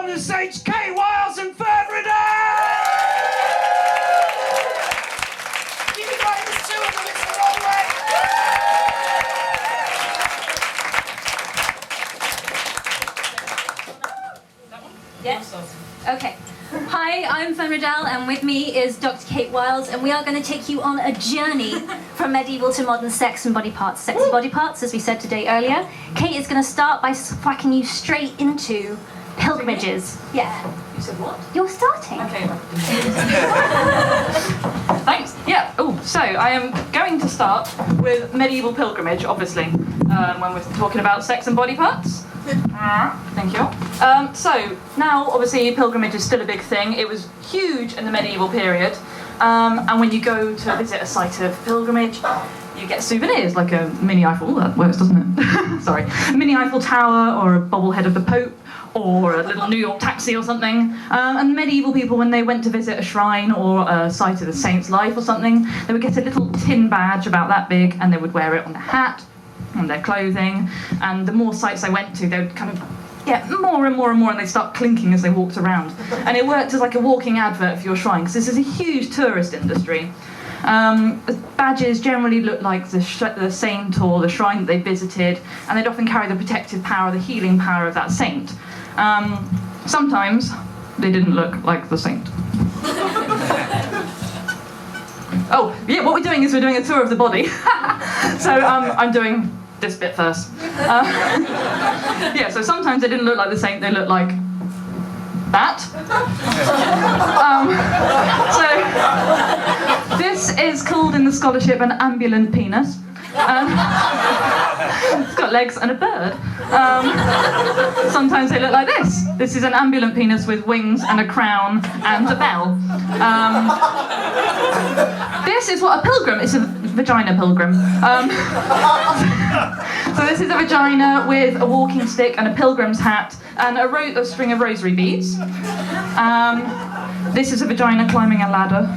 the saints, Kate Wiles and Fern Riddell! Keep it going, there's two of them, it's the wrong way! That one? Yes. Okay. Hi, I'm Fern Riddell, and with me is Dr. Kate Wiles, and we are going to take you on a journey from medieval to modern sex and body parts. Sex and body parts, as we said today earlier. Kate is going to start by whacking you straight into pilgrimages. Yeah. You said what? You're starting. Okay. Thanks. Yeah. Oh, so I am going to start with medieval pilgrimage, obviously, when we're talking about sex and body parts. Thank you. So now, obviously, pilgrimage is still a big thing. It was huge in the medieval period, and when you go to visit a site of pilgrimage, you get souvenirs like a mini Eiffel. That works, doesn't it? Sorry, a mini Eiffel Tower or a bobblehead of the Pope, or a little New York taxi or something. And medieval people, when they went to visit a shrine or a site of the saint's life or something, they would get a little tin badge about that big, and they would wear it on their hat, on their clothing, and the more sites I went to, they would kind of get more and more and more, and they'd start clinking as they walked around. And it worked as like a walking advert for your shrine, because this is a huge tourist industry. The badges generally look like the saint or the shrine that they visited, and they'd often carry the protective power, the healing power of that saint. Sometimes they didn't look like the saint. Oh, yeah, what we're doing is we're doing a tour of the body. So I'm doing this bit first. Yeah, so sometimes they didn't look like the saint, they looked like that. So this is called in the scholarship an ambulant penis. It's got legs and a bird. Sometimes they look like this. This is an ambulant penis with wings and a crown and a bell. This is what a pilgrim is. A vagina pilgrim. So this is a vagina with a walking stick and a pilgrim's hat and a string of rosary beads. This is a vagina climbing a ladder.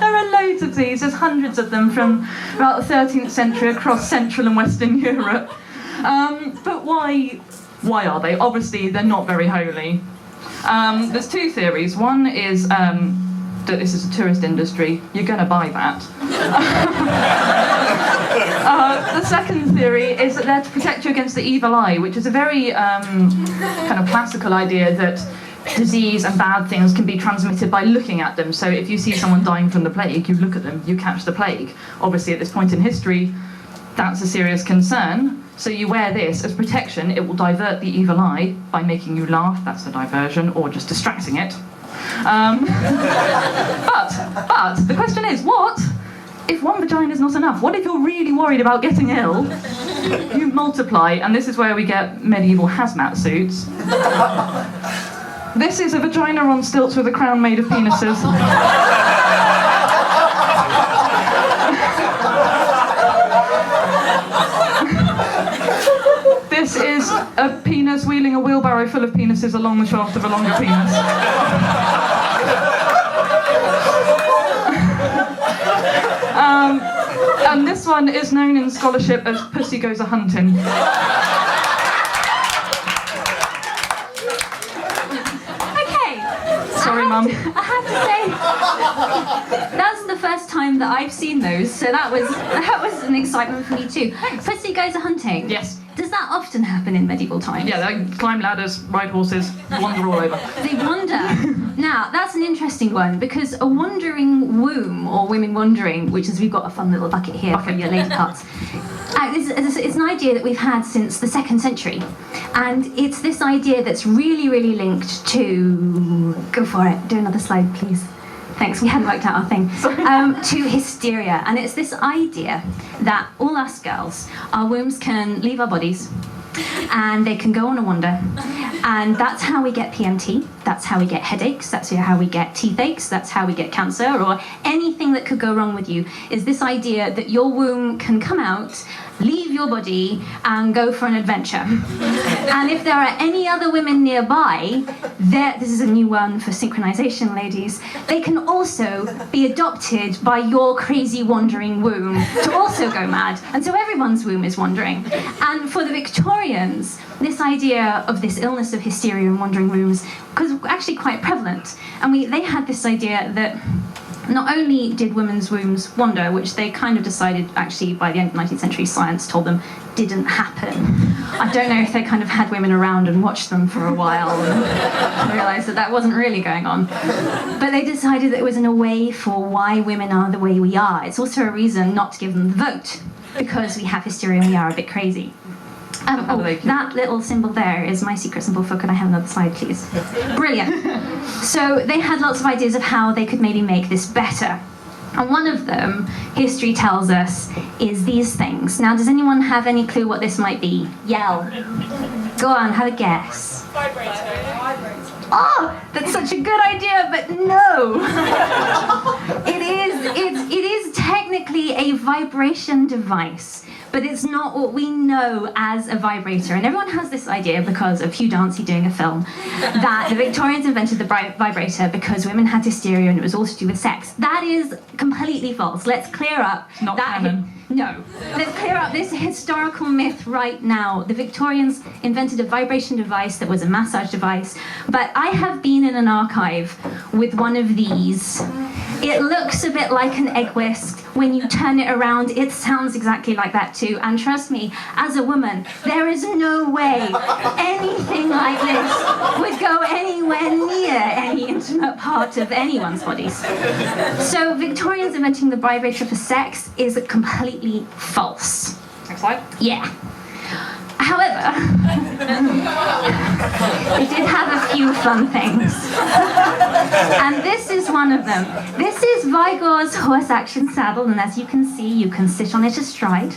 There are loads of these. There's hundreds of them from about the 13th century across Central and Western Europe. But why are they? Obviously, they're not very holy. There's two theories. One is that this is a tourist industry. You're going to buy that. The second theory is that they're to protect you against the evil eye, which is a very kind of classical idea that disease and bad things can be transmitted by looking at them. So if you see someone dying from the plague, you look at them, you catch the plague. Obviously, at this point in history, that's a serious concern. So you wear this as protection. It will divert the evil eye by making you laugh, that's the diversion, or just distracting it. But the question is, what if one vagina is not enough? What if you're really worried about getting ill? You multiply, and this is where we get medieval hazmat suits. This is a vagina on stilts with a crown made of penises. This is a penis wheeling a wheelbarrow full of penises along the shaft of a longer penis. And this one is known in scholarship as Pussy Goes A-Hunting. Sorry, Mum. I have to say, that's the first time that I've seen those, so that was an excitement for me too. Thanks. Pussy Goes A-Hunting. Yes. Does that often happen in medieval times? Yeah, they climb ladders, ride horses, wander all over. They wander. Now, that's an interesting one, because a wandering womb, or women wandering, which is, we've got a fun little bucket here for your lady parts, it's an idea that we've had since the 2nd century. And it's this idea that's really, really linked to... Go for it. Do another slide, please. Thanks, we hadn't worked out our thing. To hysteria. And it's this idea that all us girls, our wombs can leave our bodies, and they can go on a wander, And that's how we get PMT, that's how we get headaches, that's how we get teeth aches, that's how we get cancer, or anything that could go wrong with you, is this idea that your womb can come out, leave your body, and go for an adventure. And if there are any other women nearby, this is a new one for synchronization, ladies, they can also be adopted by your crazy wandering womb to also go mad. And so everyone's womb is wandering. And for the Victorians, this idea of this illness of hysteria and wandering wombs was actually quite prevalent. And they had this idea that not only did women's wombs wander, which they kind of decided actually by the end of the 19th century, science told them didn't happen. I don't know if they kind of had women around and watched them for a while and realised that wasn't really going on. But they decided that it was in a way for why women are the way we are. It's also a reason not to give them the vote, because we have hysteria and we are a bit crazy. That little symbol there is my secret symbol for, could I have another slide, please? Brilliant. So they had lots of ideas of how they could maybe make this better. And one of them, history tells us, is these things. Now, does anyone have any clue what this might be? Yell. Go on, have a guess. Vibrator. Oh, that's such a good idea, but no. It is technically a vibration device, but it's not what we know as a vibrator. And everyone has this idea because of Hugh Dancy doing a film that the Victorians invented the vibrator because women had hysteria and it was all to do with sex. That is completely false. Let's clear up Not that. canon. No. Let's clear up this historical myth right now. The Victorians invented a vibration device that was a massage device, but I have been in an archive with one of these. It looks a bit like an egg whisk. When you turn it around, it sounds exactly like that too. And trust me, as a woman, there is no way anything like this would go anywhere near any intimate part of anyone's bodies. So Victorians inventing the vibrator for sex is completely false. Next slide. Yeah. However, it did have a few fun things. And this is one of them. This is Vigor's horse action saddle, and as you can see, you can sit on it astride,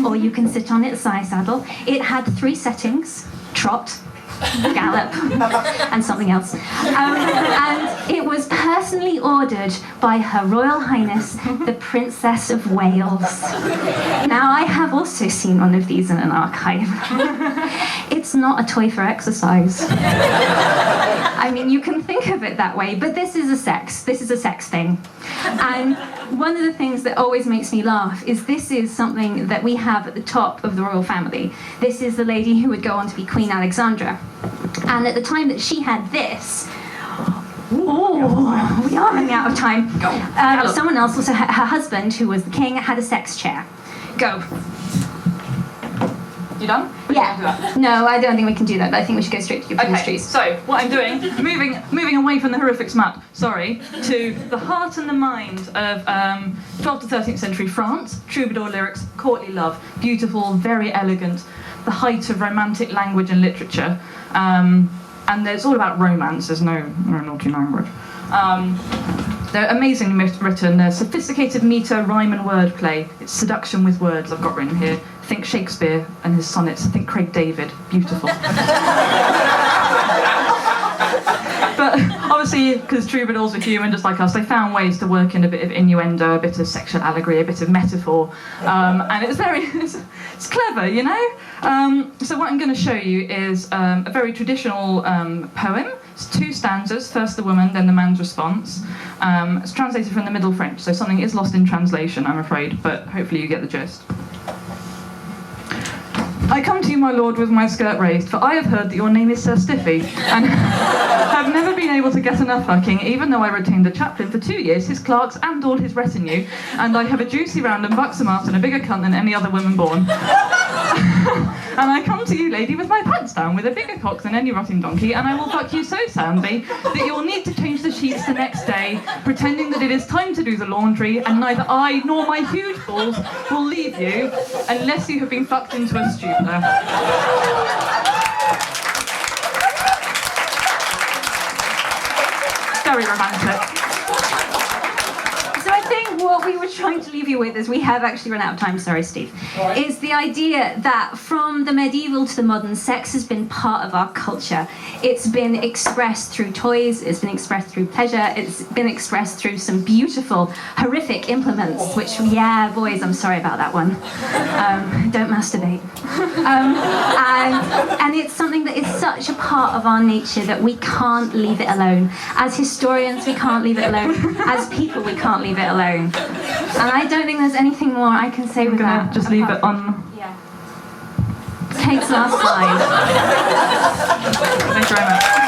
or you can sit on its side saddle. It had 3 settings: trot, gallop, and something else. And it was personally ordered by Her Royal Highness, the Princess of Wales. Now, I have also seen one of these in an archive. It's not a toy for exercise. I mean, you can think of it that way, but this is a sex thing. And one of the things that always makes me laugh is this is something that we have at the top of the royal family. This is the lady who would go on to be Queen Alexandra. And at the time that she had this, oh, we are running out of time. Someone else, also her husband, who was the king, had a sex chair. Go. You done? Yeah. No, I don't think we can do that, but I think we should go straight to your ministries. So what I'm doing, moving away from the horrific smut, to the heart and the mind of 12th to 13th century France, troubadour lyrics, courtly love, beautiful, very elegant, the height of romantic language and literature, and it's all about romance. There's no naughty language. They're amazingly written. They're sophisticated metre, rhyme and wordplay. It's seduction with words I've got written here. Think Shakespeare and his sonnets. Think Craig David. Beautiful. But obviously, because troubadours are human just like us, they found ways to work in a bit of innuendo, a bit of sexual allegory, a bit of metaphor. And it's clever, you know? So what I'm going to show you is a very traditional poem. It's 2 stanzas, first the woman, then the man's response. It's translated from the Middle French, so something is lost in translation, I'm afraid, but hopefully you get the gist. I come to you, my lord, with my skirt raised, for I have heard that your name is Sir Stiffy, and have never been able to get enough fucking, even though I retained a chaplain for 2 years, his clerks and all his retinue, and I have a juicy round and buxom ass and a bigger cunt than any other woman born. And I come to you, lady, with my pants down, with a bigger cock than any rotting donkey, and I will fuck you so soundly that you'll need to change the sheets the next day, pretending that it is time to do the laundry, and neither I nor my huge balls will leave you unless you have been fucked into a stupor. Very romantic. So I think what we were trying to leave you with, as we have actually run out of time, sorry Steve, is the idea that from the medieval to the modern, sex has been part of our culture. It's been expressed through toys, it's been expressed through pleasure, it's been expressed through some beautiful, horrific implements, which, yeah, boys, I'm sorry about that one. Don't masturbate. And it's something that is such a part of our nature that we can't leave it alone. As historians, we can't leave it alone. As people, we can't leave it alone. And I don't think there's anything more I can say with that. Just leave it on. Yeah. Kate's last slide. Thank you very much.